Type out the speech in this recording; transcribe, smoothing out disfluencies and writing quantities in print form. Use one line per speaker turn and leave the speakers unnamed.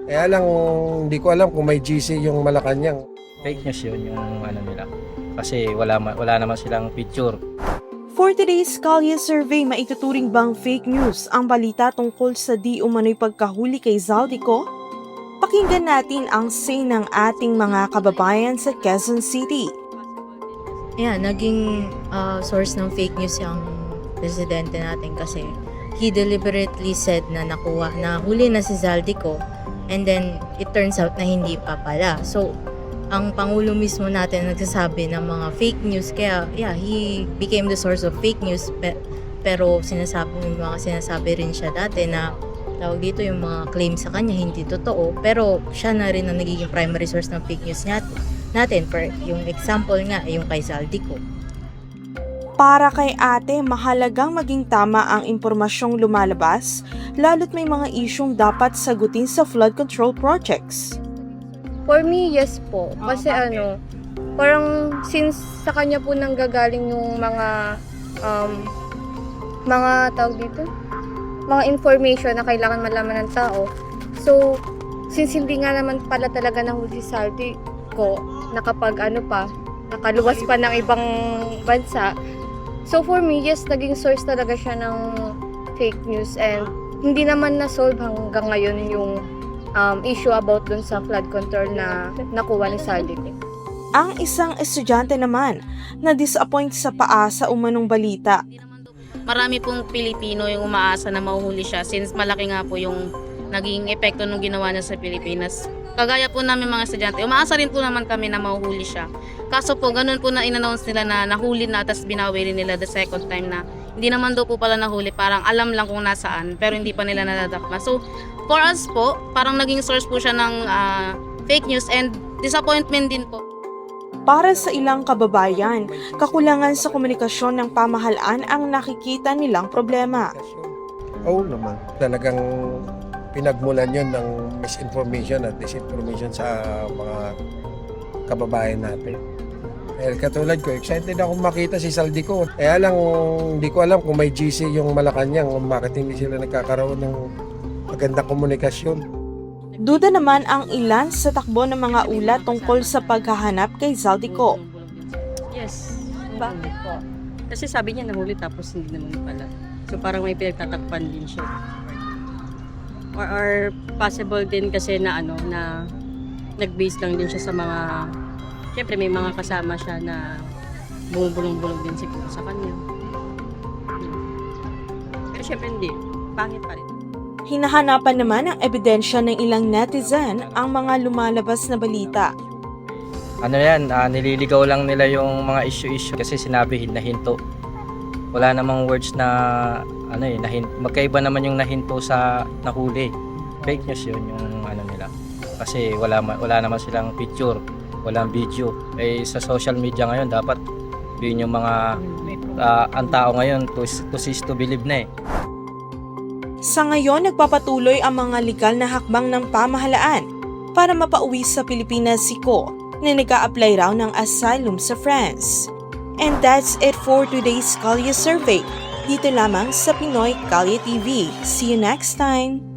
Kaya lang, hindi ko alam kung may GC yung Malacanang.
Fake news yun yung ano nila. Kasi wala naman silang picture.
For today's Kalye survey, maituturing bang fake news ang balita tungkol sa di umano'y pagkahuli kay Zaldico? Pakinggan natin ang say ng ating mga kababayan sa Quezon City.
Yeah, naging source ng fake news yung presidente natin kasi he deliberately said na huli na si Zaldico, and then it turns out na hindi pa pala. So, ang Pangulo mismo natin nagsasabi ng mga fake news, kaya yeah, he became the source of fake news, pero may mga sinasabi rin siya dati na tawag dito yung mga claims sa kanya hindi totoo, pero siya na rin ang nagiging primary source ng fake news natin. For yung example nga, yung kay Zaldico.
Para kay ate, mahalagang maging tama ang impormasyong lumalabas, lalo't may mga isyong dapat sagutin sa flood control projects.
For me, yes po. Kasi parang since sa kanya po nanggagaling yung mga tawag dito, mga information na kailangan malaman ng tao. So, since hindi nga naman pala talaga nahuli si Zaldico, nakaluwas pa ng ibang bansa. So for me, yes, naging source talaga siya ng fake news, and hindi naman na-solve hanggang ngayon yung issue about dun sa flood control na nakuha ni Zaldico.
Ang isang estudyante naman na disappoint sa paasa umanong balita.
Marami pong Pilipino yung umaasa na mahuhuli siya since malaki nga po yung naging epekto nung ginawa niya sa Pilipinas. Kagaya po namin mga estudyante, umaasa rin po naman kami na mahuhuli siya. Kaso po, ganun po na in-announce nila na nahuli na, tapos binawi rin nila the second time na hindi naman daw po pala nahuli, parang alam lang kung nasaan, pero hindi pa nila nadadakma. So, for us po, parang naging source po siya ng fake news and disappointment din po.
Para sa ilang kababayan, kakulangan sa komunikasyon ng pamahalaan ang nakikita nilang problema.
Oo naman. Talagang pinagmulan yun ng misinformation at disinformation sa mga kababayan natin. Katulad ko, excited ako makita si Zaldico. Kaya lang, hindi ko alam kung may GC yung Malacanang, kung bakit hindi sila nagkakaroon ng magandang komunikasyon.
Duda naman ang ilan sa takbo ng mga ulat tungkol sa paghahanap kay Zaldico.
Yes. Bakit po? Kasi sabi niya nahuli tapos hindi naman pala. So parang may pinagtatakpan din siya. Or possible din kasi na na nag-base lang din siya sa mga, syempre may mga kasama siya na bumubulong-bulong din siguro sa kanya. Pero syempre hindi. Pangit pa rin.
Hinahanapan naman ng ebidensya ng ilang netizen ang mga lumalabas na balita.
Nililigaw lang nila yung mga issue kasi sinabi na hinto. Wala namang words na magkaiba naman yung nahinto sa nahuli. Fake news yun yung nila. Kasi wala naman silang picture, walang video. Sa social media ngayon dapat yun yung mga ang tao ngayon to see is to believe na .
Sa ngayon, nagpapatuloy ang mga legal na hakbang ng pamahalaan para mapauwi sa Pilipinas si Ko na nag-a-apply raw ng asylum sa France. And that's it for today's Kalye survey. Dito lamang sa Pinoy Kalye TV. See you next time!